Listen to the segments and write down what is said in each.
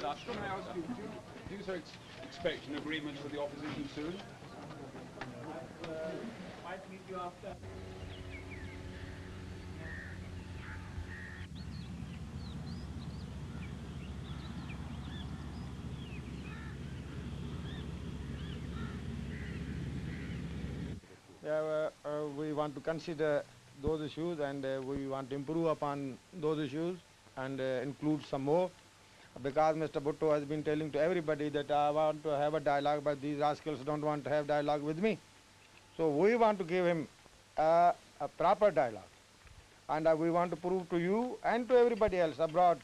Oscar, may I ask you, do you expect an agreement with the opposition soon? Might meet you after. We want to consider those issues and we want to improve upon those issues and include some more because Mr. Bhutto has been telling to everybody that I want to have a dialogue but these rascals don't want to have dialogue with me. So we want to give him a proper dialogue and we want to prove to you and to everybody else abroad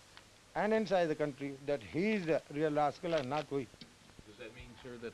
and inside the country that he is the real rascal and not we. Does that mean, sir, that...